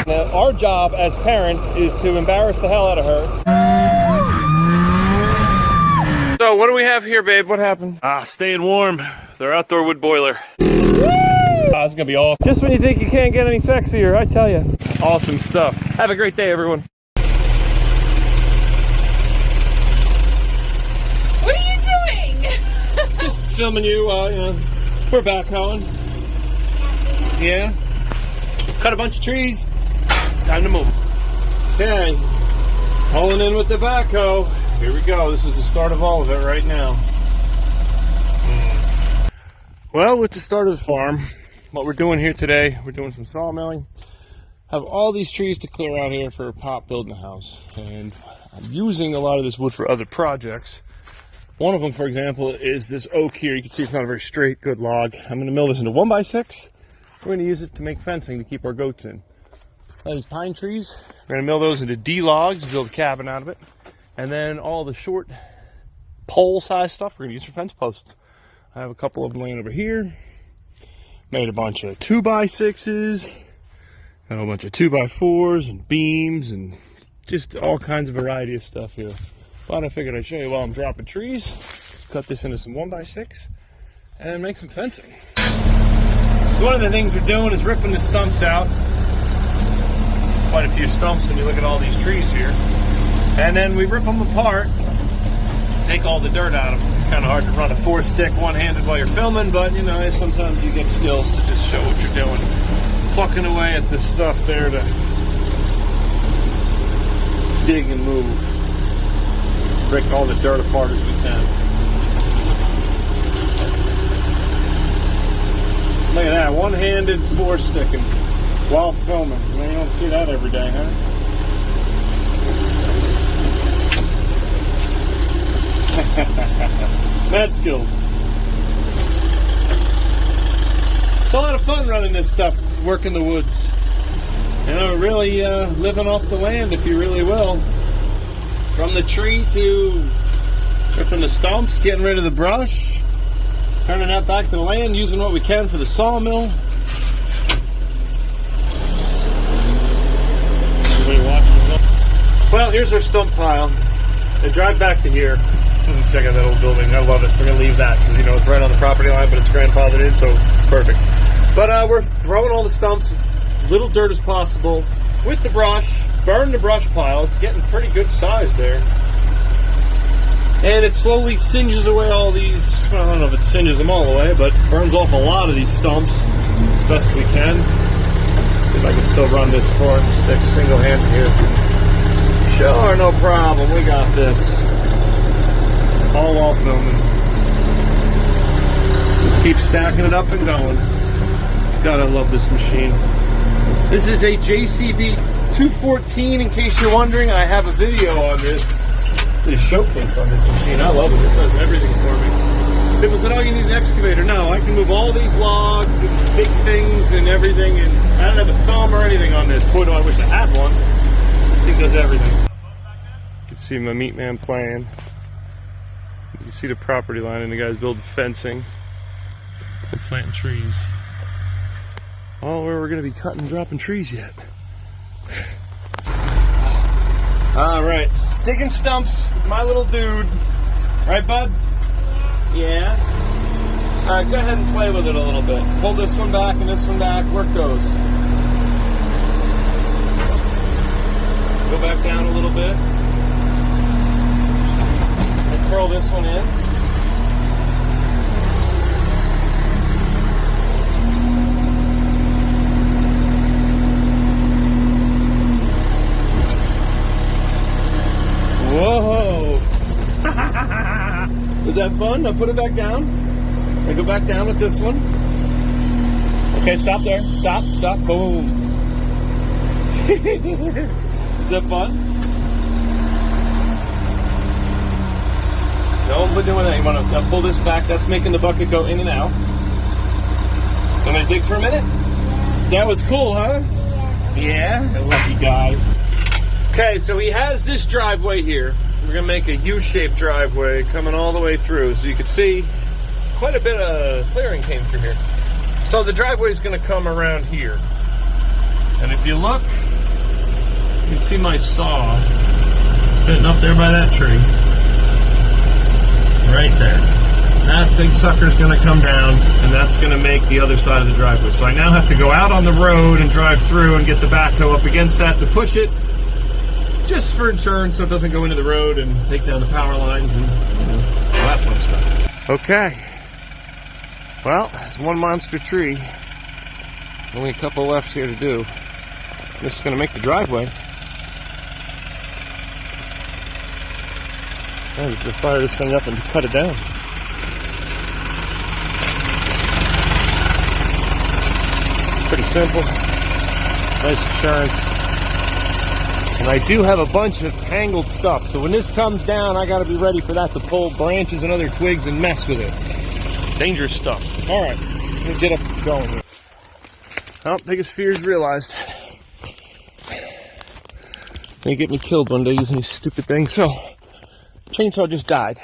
Now, our job as parents is to embarrass the hell out of her. So what do we have here, babe? What happened? Staying warm. Their outdoor wood boiler. It's gonna be awesome. Just when you think you can't get any sexier, I tell you. Awesome stuff. Have a great day, everyone. What are you doing? Just filming you, we're backhoeing. Yeah. Cut a bunch of trees. Time to move. Okay. Pulling in with the backhoe. Here we go. This is the start of all of it right now. Well, with the start of the farm, what we're doing here today, we're doing some sawmilling. Have all these trees to clear out here for Pop building a house. And I'm using a lot of this wood for other projects. One of them, for example, is this oak here. You can see it's not a very straight, good log. I'm going to mill this into 1x6. We're going to use it to make fencing to keep our goats in. These pine trees, we're going to mill those into D logs, build a cabin out of it. And then all the short pole-sized stuff we're going to use for fence posts. I have a couple of them laying over here. Made a bunch of 2x6s, and a bunch of 2x4s and beams and just all kinds of variety of stuff here. But I figured I'd show you while I'm dropping trees. Cut this into some 1x6 and make some fencing. So one of the things we're doing is ripping the stumps out. Quite a few stumps when you look at all these trees here. And then we rip them apart, take all the dirt out of them. It's kind of hard to run a 4-stick one-handed while you're filming, but you know, sometimes you get skills to just show what you're doing. Plucking away at this stuff there to dig and move. Break all the dirt apart as we can. Look at that, one-handed 4-sticking while filming. I mean, you don't see that every day, huh? Mad skills. It's a lot of fun running this stuff, working the woods. You know, really living off the land, if you really will. From the tree to ripping the stumps, getting rid of the brush, turning that back to the land, using what we can for the sawmill. Well, here's our stump pile. I drive back to here. Check out that old building. I love it. We're going to leave that because, you know, it's right on the property line, but it's grandfathered in, so perfect. But we're throwing all the stumps, little dirt as possible, with the brush, burn the brush pile. It's getting pretty good size there. And it slowly singes away all these, well, I don't know if it singes them all away, but burns off a lot of these stumps as best we can. See if I can still run this 4-stick single-handed here. Sure, no problem. We got this. All while filming. Just keep stacking it up and going. God, I love this machine. This is a JCB 214, in case you're wondering. I have a video on this showcase on this machine. I love it. It does everything for me. People said, oh, you need an excavator. No, I can move all these logs and big things and everything, and I don't have a thumb or anything on this. Boy, do I wish I had one. This thing does everything. You can see my meat man playing. You can see the property line, and the guys building fencing. They're planting trees. Oh, where we're going to be cutting and dropping trees yet. All right, digging stumps with my little dude. Right, bud? Yeah? All right, go ahead and play with it a little bit. Pull this one back and this one back. Work goes. Go back down a little bit. And curl this one in. Whoa! Was that fun? Now put it back down. And go back down with this one. Okay, stop there. Stop, stop, boom. Is that fun? Don't do that. You want to pull this back. That's making the bucket go in and out. Want me to dig for a minute? That was cool, huh? Yeah? A lucky guy. Okay, so he has this driveway here. We're going to make a U-shaped driveway coming all the way through. So you can see quite a bit of clearing came through here. So the driveway is going to come around here. And if you look, you can see my saw sitting up there by that tree. Right there. That big sucker's going to come down, and that's going to make the other side of the driveway. So I now have to go out on the road and drive through and get the backhoe up against that to push it, just for insurance so it doesn't go into the road and take down the power lines and all that fun stuff. Okay. Well, it's one monster tree. Only a couple left here to do. This is going to make the driveway. I'm just going to fire this thing up and cut it down. Pretty simple. Nice insurance. And I do have a bunch of tangled stuff, so when this comes down, I got to be ready for that to pull branches and other twigs and mess with it. Dangerous stuff. All right, let me get up going here. Oh, biggest fears realized. They get me killed one day using these stupid things. So, chainsaw just died.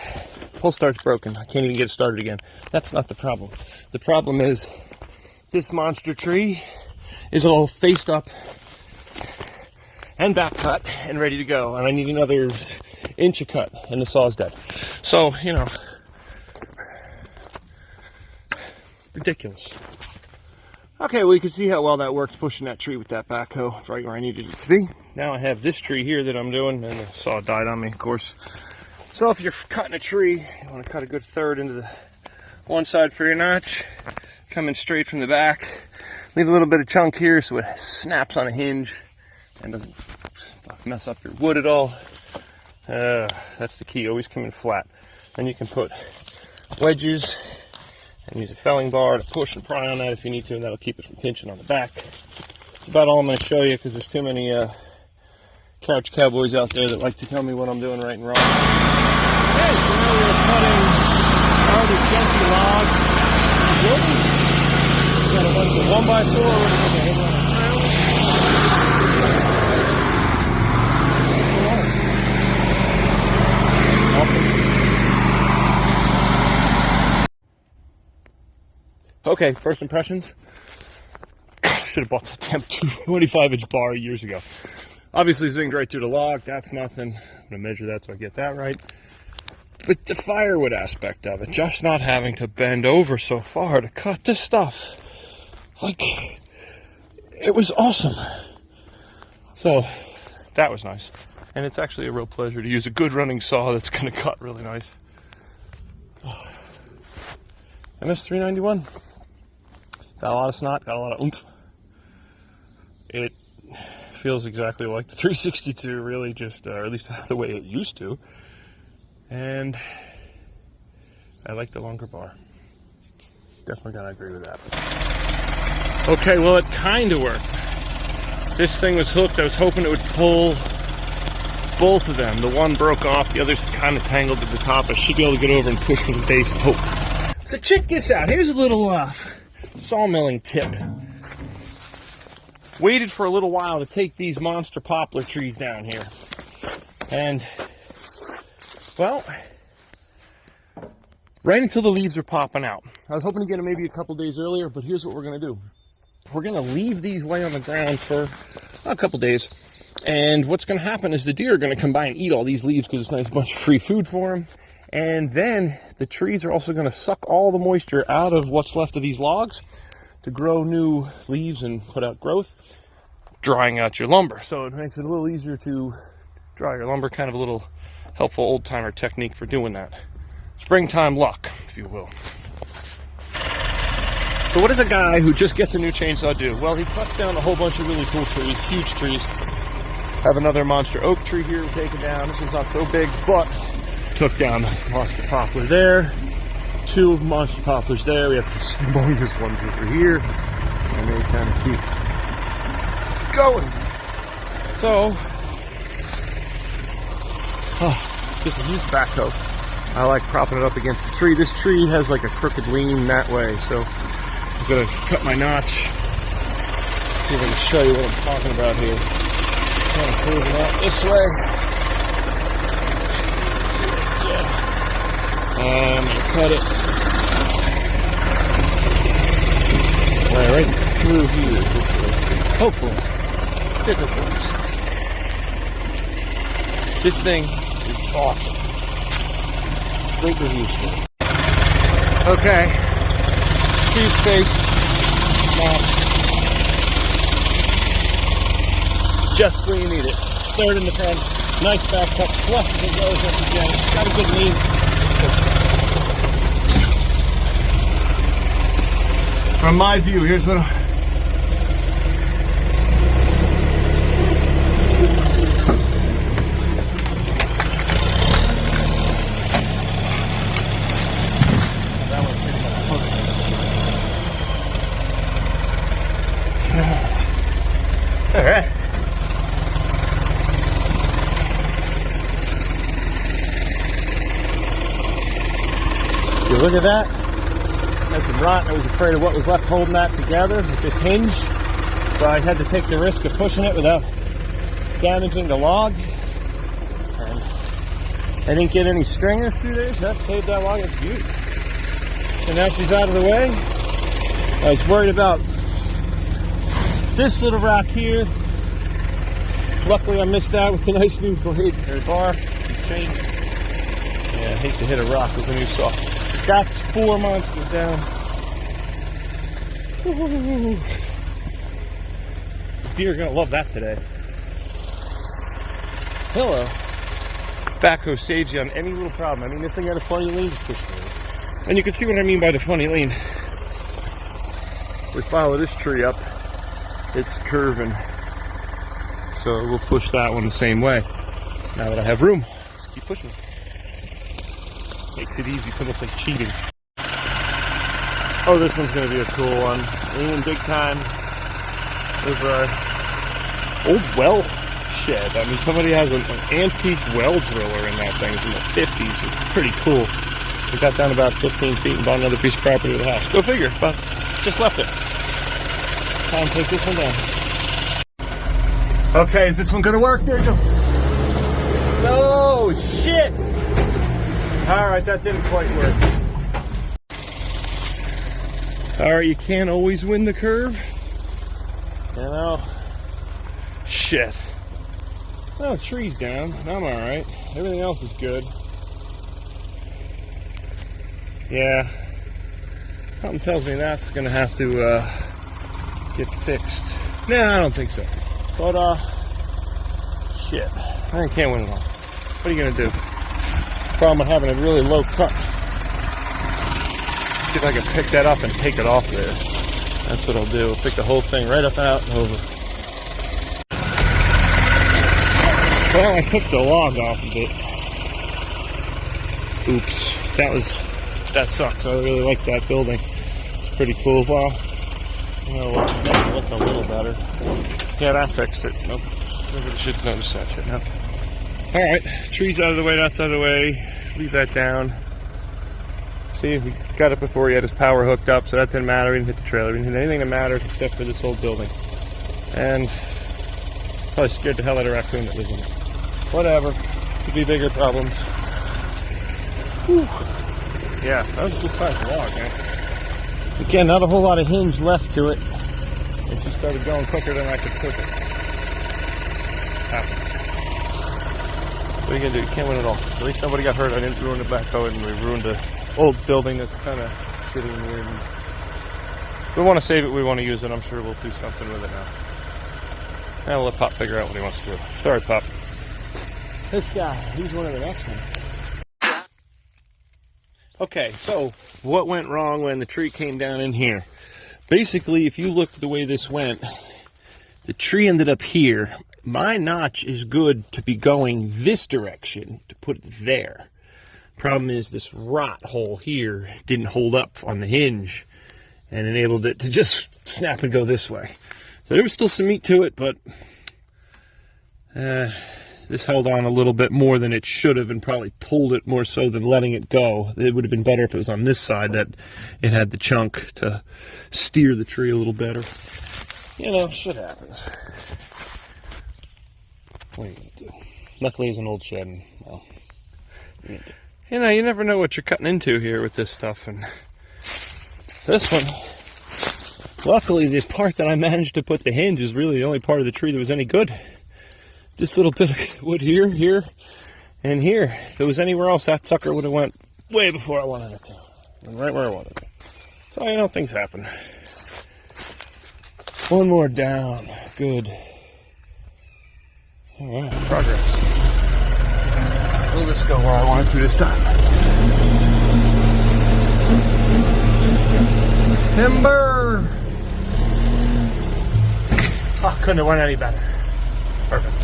Pull start's broken. I can't even get it started again. That's not the problem. The problem is this monster tree is all faced up and back cut and ready to go. And I need another inch of cut and the saw's dead. So, you know, ridiculous. Okay, well, you can see how well that worked pushing that tree with that backhoe right where I needed it to be. Now I have this tree here that I'm doing, and the saw died on me, of course. So if you're cutting a tree, you want to cut a good third into the one side for your notch, coming straight from the back. Leave a little bit of chunk here so it snaps on a hinge and doesn't mess up your wood at all. That's the key, always come in flat. Then you can put wedges and use a felling bar to push and pry on that if you need to, and that'll keep it from pinching on the back. That's about all I'm going to show you because there's too many couch cowboys out there that like to tell me what I'm doing right and wrong. Okay, so now we're cutting harder, chunky logs. We've got a bunch of 1x4 ready to hit on the trail. Okay, first impressions. I should have bought that damn 25-inch bar years ago. Obviously zinged right through the log, that's nothing. I'm gonna measure that so I get that right. But the firewood aspect of it, just not having to bend over so far to cut this stuff, like, it was awesome. So, that was nice. And it's actually a real pleasure to use a good running saw that's gonna cut really nice. Oh. MS-391. Got a lot of snot, got a lot of oomph. It feels exactly like the 362, really, just, or at least the way it used to. And I like the longer bar. Definitely gonna agree with that. Okay, well, it kind of worked. This thing was hooked. I was hoping it would pull both of them. The one broke off, the other's kind of tangled at the top. I should be able to get over and push with the base and hope. So check this out. Here's a little sawmilling tip. Waited for a little while to take these monster poplar trees down here. And, well, right until the leaves are popping out. I was hoping to get them maybe a couple days earlier, but here's what we're going to do. We're going to leave these lay on the ground for a couple days. And what's going to happen is the deer are going to come by and eat all these leaves because it's a nice bunch of free food for them. And then the trees are also going to suck all the moisture out of what's left of these logs to grow new leaves and put out growth, drying out your lumber. So it makes it a little easier to dry your lumber, kind of a little helpful old-timer technique for doing that. Springtime luck, if you will. So what does a guy who just gets a new chainsaw do? Well, he cuts down a whole bunch of really cool trees, huge trees. Have another monster oak tree here we're taking down. This one's not so big, but took down the monster poplar there. 2 monster poplars there. We have the humongous ones over here. And they kind of keep going. So, get to use the backhoe. I like propping it up against the tree. This tree has like a crooked lean that way, so I'm gonna cut my notch. See if I can show you what I'm talking about here. Kind of curve it out this way. I'm going to cut it. right through here, hopefully. Sticker points. This thing is awesome. Great reviews for it. Okay. Trees faced. Matched. Just where you need it. Third in the front. Nice back cut. Flush as it goes up again. It's got a good lean. From my view, here's what all right. You look at that. Had some rot. I was afraid of what was left holding that together with this hinge. So I had to take the risk of pushing it without damaging the log. And I didn't get any stringers through there, so that saved that log. It's beautiful. And now she's out of the way. I was worried about this little rock here. Luckily I missed that with the nice new blade or bar chain. Yeah, I hate to hit a rock with a new saw. That's 4 monsters down. Woo-hoo-hoo-hoo. Deer are gonna love that today. Hello. Backhoe saves you on any little problem. I mean, this thing had a funny lean to push through. And you can see what I mean by the funny lean. We follow this tree up. It's curving. So we'll push that one the same way. Now that I have room, let's keep pushing. Makes it easy. It's almost like cheating. Oh, this one's going to be a cool one. Leaning big time over our old well shed. I mean, somebody has an antique well driller in that thing from the 50s. It's pretty cool. We got down about 15 feet and bought another piece of property with the house. Go figure, but just left it. Time to take this one down. Okay, is this one going to work? There you go. No, shit! Alright, that didn't quite work. Alright, you can't always win the curve. You know? Shit. Oh, the tree's down. I'm alright. Everything else is good. Yeah. Something tells me that's gonna have to get fixed. No, I don't think so. But shit. I can't win it all. What are you gonna do? Problem with having a really low cut. See if I can pick that up and take it off there. That's what I'll do. I'll pick the whole thing right up out and over. Well, I took the log off of it. Oops. That sucks. I really like that building. It's pretty cool. Well, it looked a little better. Yeah, that fixed it. Nope. Nobody should notice that shit now. Alright, trees out of the way, that's out of the way. Leave that down. See, we got it before he had his power hooked up, so that didn't matter. We didn't hit the trailer. We didn't hit anything that mattered except for this old building. And probably scared the hell out of a raccoon that lives in it. Whatever. Could be bigger problems. Whew. Yeah, that was a good size log, man. Again, not a whole lot of hinge left to it. And she started going quicker than I could push it. Happened. What are you gonna do? You can't win it all. At least nobody got hurt. I didn't ruin the backhoe and we ruined the old building that's kind of sitting weird. We want to save it, we want to use it. I'm sure we'll do something with it now. Now we'll let Pop figure out what he wants to do. Sorry, Pop. This guy, he's one of the next ones. Okay, so what went wrong when the tree came down in here? Basically, if you look at the way this went, the tree ended up here. My notch is good to be going this direction to put it there. Problem is this rot hole here didn't hold up on the hinge and enabled it to just snap and go this way. So there was still some meat to it, but this held on a little bit more than it should have and probably pulled it more so than letting it go. It would have been better if it was on this side that it had the chunk to steer the tree a little better. You know, shit happens. What are you going to do? Luckily, it's an old shed, and, well, you know, you never know what you're cutting into here with this stuff. And this one Luckily, the part that I managed to put the hinge is really the only part of the tree that was any good. This little bit of wood here, here, and here. If it was anywhere else, that sucker would have went way before I wanted it to. And right where I wanted it. So, you know, things happen. One more down. Good. All right, progress. Will this go where I want it to this time? Timber! Oh, couldn't have went any better. Perfect.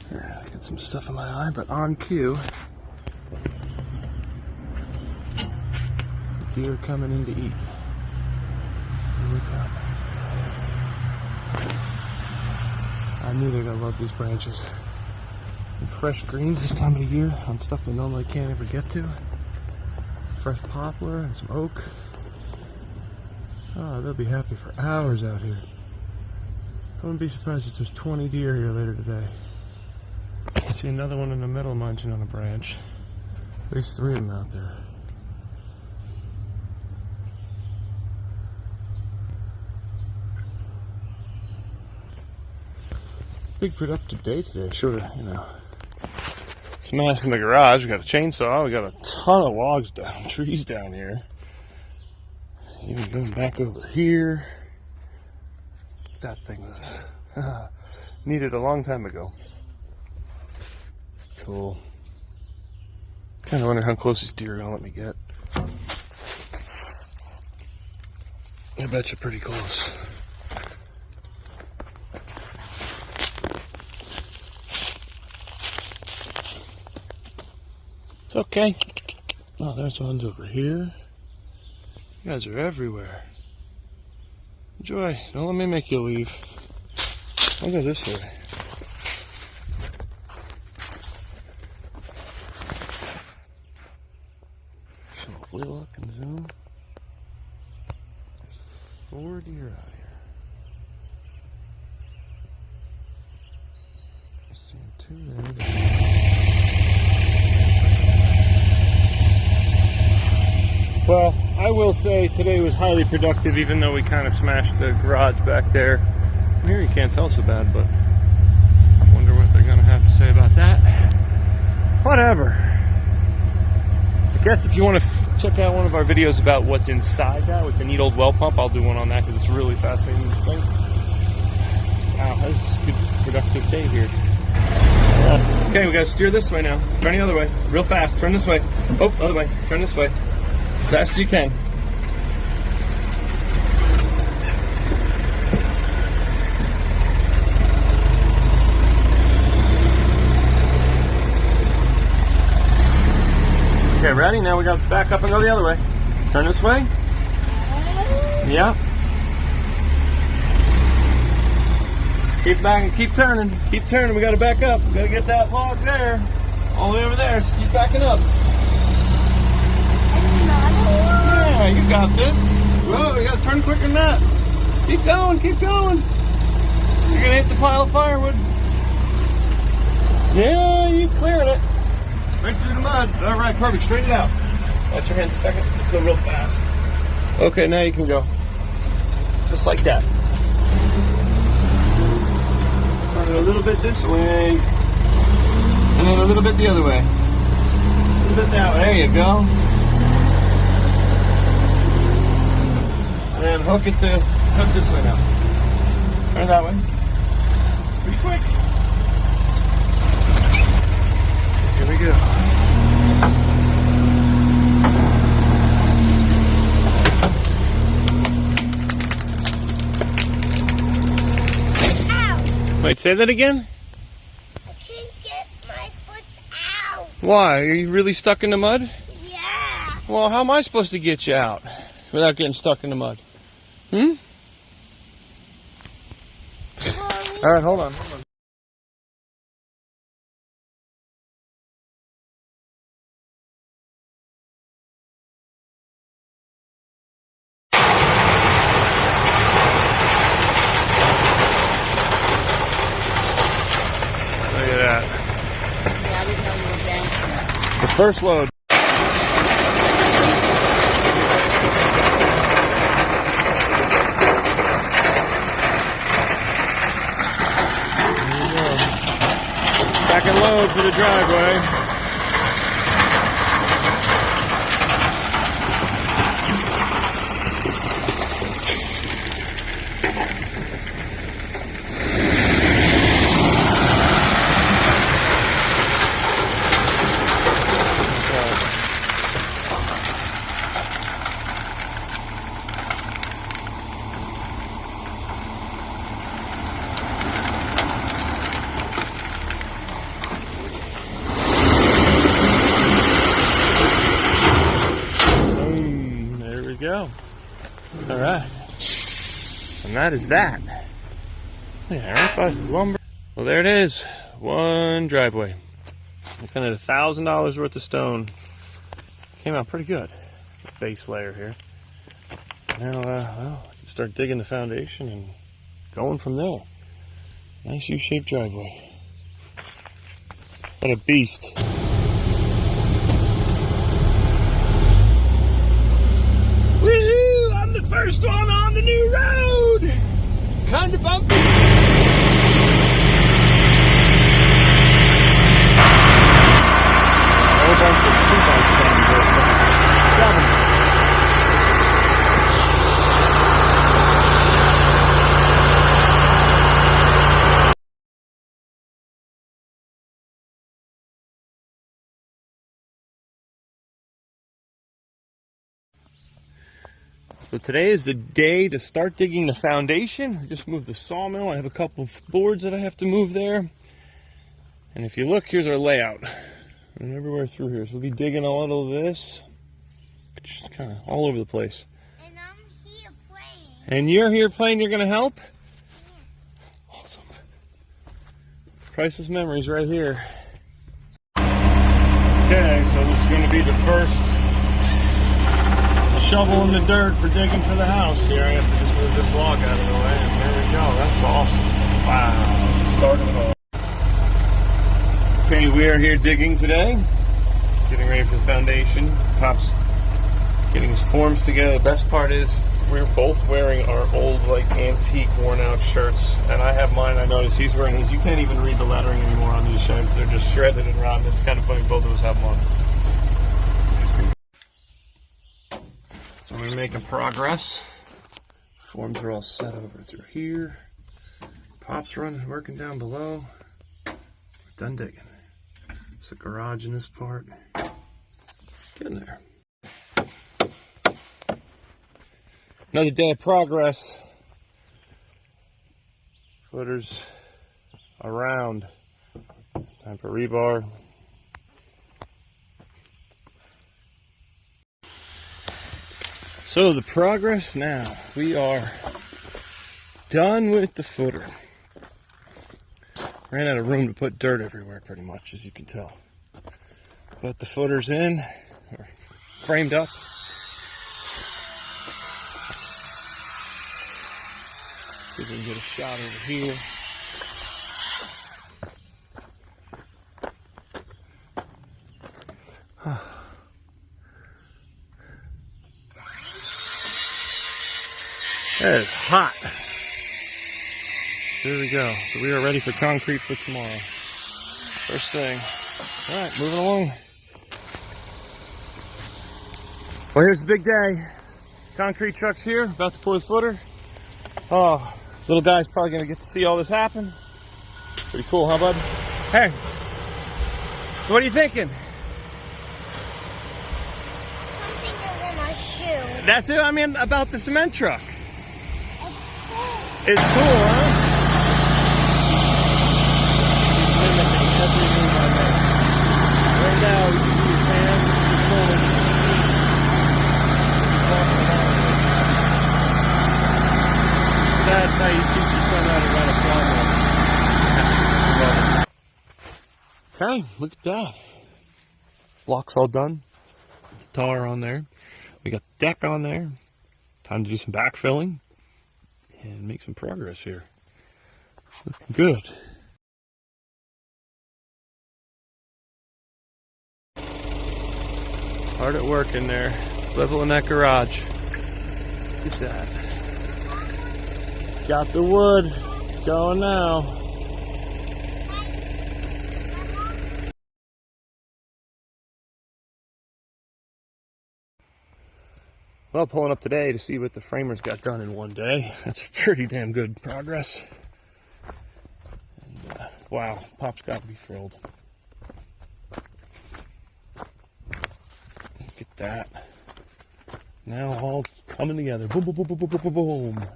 Here, let's get some stuff in my eye, but on cue. Deer coming in to eat. Here we come. I knew they're gonna love these branches. And fresh greens this time of the year on stuff they normally can't ever get to. Fresh poplar and some oak. Oh, they'll be happy for hours out here. I wouldn't be surprised if there's 20 deer here later today. I see another one in the middle munching on a branch. At least 3 of them out there. Big productive day today. Short of, you know, smashing the garage. We got a chainsaw. We got a ton of logs down, trees down here. Even going back over here. That thing was needed a long time ago. Cool. Kind of wonder how close these deer are gonna let me get. I bet you're pretty close. It's okay. Oh, there's ones over here. You guys are everywhere. Enjoy. Don't let me make you leave. I'll go this way. So if we look and zoom, there's 4 deer out here. I see 2 there. Well, I will say today was highly productive, even though we kind of smashed the garage back there. Here you can't tell so bad, but I wonder what they're going to have to say about that. Whatever. I guess if you want to check out one of our videos about what's inside that with the neat old well pump, I'll do one on that because it's really fascinating thing. Wow, that's a good productive day here. Okay, we got to steer this way now. Turn the other way. Real fast. Turn this way. Oh, other way. Turn this way. Fast as you can. Okay, ready? Now we got to back up and go the other way. Turn this way. Yeah. Keep back and keep turning. Keep turning. We got to back up. We got to get that log there. All the way over there. So keep backing up. Yeah, you got this. Whoa, you gotta turn quicker than that. Keep going, keep going. You're gonna hit the pile of firewood. Yeah, you clearing it. Right through the mud. All right, perfect. Straighten it out. Watch your hands a second. Let's go real fast. Okay, now you can go. Just like that. Run it a little bit this way. And then a little bit the other way. A little bit that way. There you go. And hook this way now. Turn that way. Pretty quick. Here we go. Ow. Wait, say that again? I can't get my foot out. Why? Are you really stuck in the mud? Yeah. Well, how am I supposed to get you out without getting stuck in the mud? Hmm? All right, hold on. Look at that. Yeah, I didn't know you were down. The first load. second load for the driveway. Go. All right, and that is that. Yeah, right by lumber. Well, there it is. One driveway. Looking at $1,000 worth of stone. Came out pretty good. Base layer here. Now, well, I can start digging the foundation and going from there. Nice U-shaped driveway. What a beast. Woohoo! I'm the first one on the new road! Kinda bumpy. No bumpy, 2 bumps down the road. 7. So today is the day to start digging the foundation. I just moved the sawmill. I have a couple of boards that I have to move there. And if you look, here's our layout. And everywhere through here. So we'll be digging a little of this. Just kind of all over the place. And I'm here playing. And you're here playing, you're going to help? Yeah. Awesome. Priceless memories right here. Okay, so this is going to be the first shovel in the dirt for digging for the house here. I have to just move this log out of the way, and there we go. That's awesome. Wow, the start of it all. Okay, we are here digging today, getting ready for the foundation. Pop's getting his forms together. The best part is we're both wearing our old, like, antique, worn-out shirts, and I have mine. I noticed he's wearing his. You can't even read the lettering anymore on these shirts. They're just shredded and rotten. It's kind of funny both of us have them on. So we're making progress. Forms are all set over through here. Pop's working down below. We're done digging. There's a garage in this part. Get in there. Another day of progress. Footers around. Time for rebar. So the progress now, we are done with the footer. Ran out of room to put dirt everywhere pretty much, as you can tell. But the footer's in, or framed up. See if we can get a shot over here. It is hot. Here we go. So we are ready for concrete for tomorrow. First thing. Alright, moving along. Well, here's the big day. Concrete truck's here, about to pour the footer. Oh, little guy's probably going to get to see all this happen. Pretty cool, huh, bud? Hey. So what are you thinking? Something over my shoe. That's it? I mean, about the cement truck. It's cool, huh? Mimicking every move I make. Right now, you can use hands controlling the That's how you teach your son how to run a sawmill. Okay, look at that. Block's all done. Tar on there. We got the deck on there. Time to do some backfilling and make some progress here. Looking good. Hard at work in there, leveling that garage. Look at that. It's got the wood. It's going now. Well, pulling up today to see what the framers got done in one day. That's pretty damn good progress. And, wow, Pop's got to be thrilled. Look at that. Now all coming together. Boom, boom, boom, boom, boom, boom, boom, boom.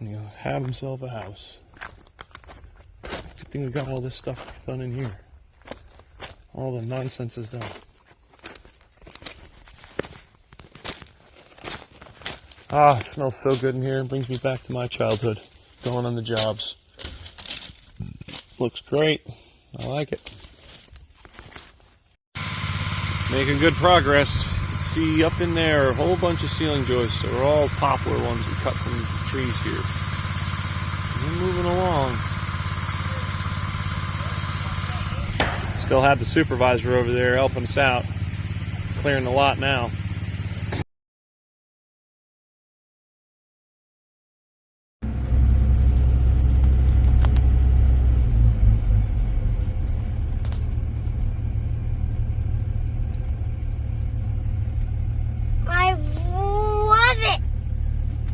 And he'll have himself a house. Good thing we got all this stuff done in here. All the nonsense is done. Ah, it smells so good in here. It brings me back to my childhood. Going on the jobs. Looks great. I like it. Making good progress. You can see up in there a whole bunch of ceiling joists. They're all poplar ones we cut from the trees here. We're moving along. Still have the supervisor over there helping us out. Clearing the lot now.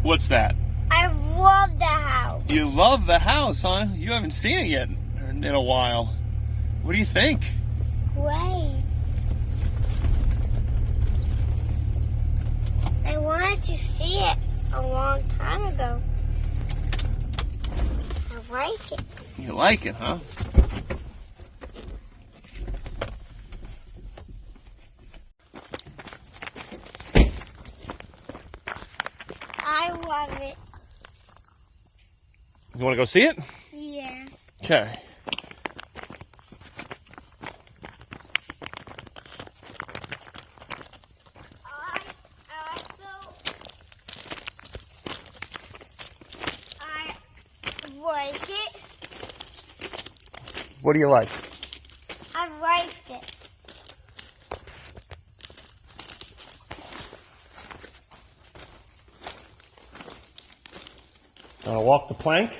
What's that? I love the house. You love the house, huh? You haven't seen it yet in a while. What do you think? Great. I wanted to see it a long time ago. I like it. You like it, huh? I love it. You want to go see it? Yeah. Okay. I like it. What do you like? I like it. Want to walk the plank?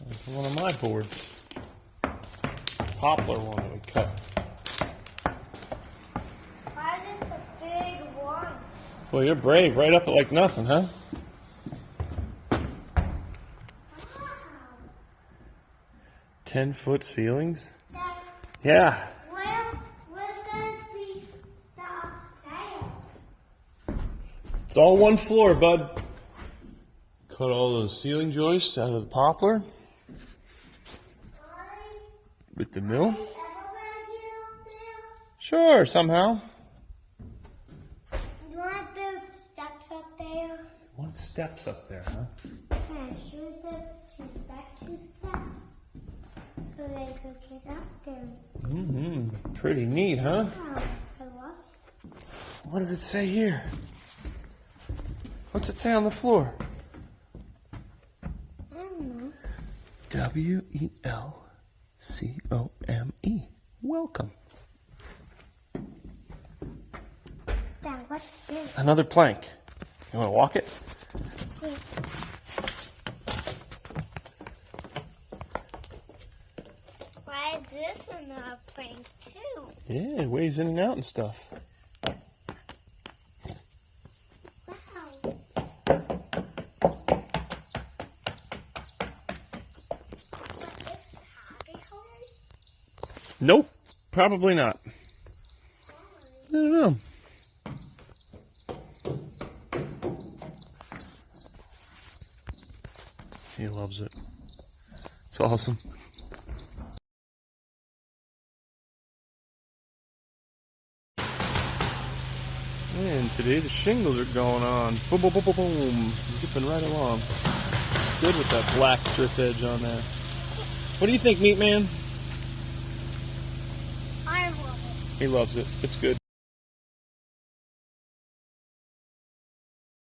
That's one of my boards. Poplar one that we cut. Why is this a big one? Well, you're brave. Right up it like nothing, huh? Wow. 10-foot ceilings? Dad, Yeah. where's gonna be the upstairs? It's all one floor, bud. Cut all those ceiling joists out of the poplar with the mill. Sure, somehow. You want to build steps up there? What steps up there, huh? Yeah, should build two steps so they could get up there. Mm-hmm. Pretty neat, huh? Oh, I love it. What does it say here? What's it say on the floor? I don't know. W-E-L-C-O-M-E. Welcome. Dad, what's this? Another plank. You want to walk it? Yeah. Why is this another plank too? Yeah, it weighs in and out and stuff. Wow. Nope, probably not. I don't know. He loves it. It's awesome. And today the shingles are going on. Boom, boom, boom, boom, boom. Zipping right along. It's good with that black drip edge on there. What do you think, Meat Man? I love it. He loves it. It's good.